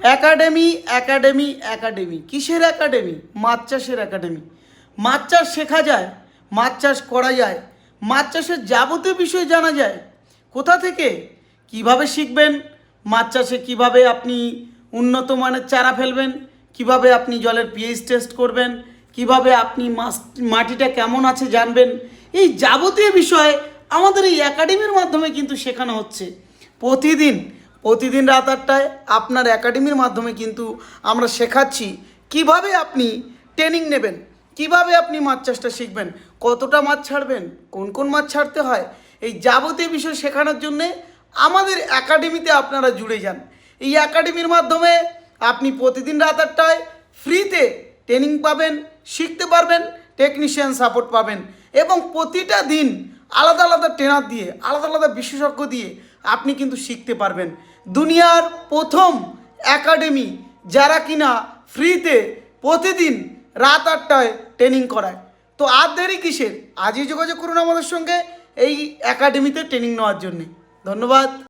Academy academy academy কিসের academy? মাছ চাষের academy. মাছ চাষ শেখা যায়, মাছ চাষ করা যায়, মাছ চাষের যাবতীয় বিষয় জানা যায়। কোথা থেকে? কিভাবে শিখবেন মাছ চাষে, কিভাবে আপনি উন্নত মানের চারা ফেলবেন, কিভাবে আপনি জলের পিএইচ টেস্ট করবেন, কিভাবে আপনি মাটিটা কেমন আছে জানবেন। এই যাবতীয় বিষয় আমাদের এই একাডেমির মাধ্যমে কিন্তু শেখানো হচ্ছে। প্রতিদিন রাত 8টায় আপনার একাডেমির মাধ্যমে কিন্তু আমরা শেখাচ্ছি কিভাবে আপনি ট্রেনিং নেবেন, কিভাবে আপনি মাছ চাষটা শিখবেন, কতটা মাছ ছাড়বেন, কোন কোন মাছ ছাড়তে হয়। এই যাবতীয় বিষয় শেখানোর জন্যে আমাদের একাডেমিতে আপনারা জুড়ে যান। এই একাডেমির মাধ্যমে আপনি প্রতিদিন রাত 8টায় ফ্রিতে ট্রেনিং পাবেন, শিখতে পারবেন, টেকনিশিয়ান সাপোর্ট পাবেন এবং প্রতিটা দিন আলাদা আলাদা ট্রেনার দিয়ে, আলাদা আলাদা বিশেষজ্ঞ দিয়ে আপনি কিন্তু শিখতে পারবেন। দুনিয়ার প্রথম একাডেমি যারা কিনা ফ্রিতে প্রতিদিন রাত 8টায় ট্রেনিং করায়। তো আর দেরি কিসের? আজই যোগাযোগ করুন আমাদের সঙ্গে এই একাডেমিতে ট্রেনিং নেওয়ার জন্যে। ধন্যবাদ।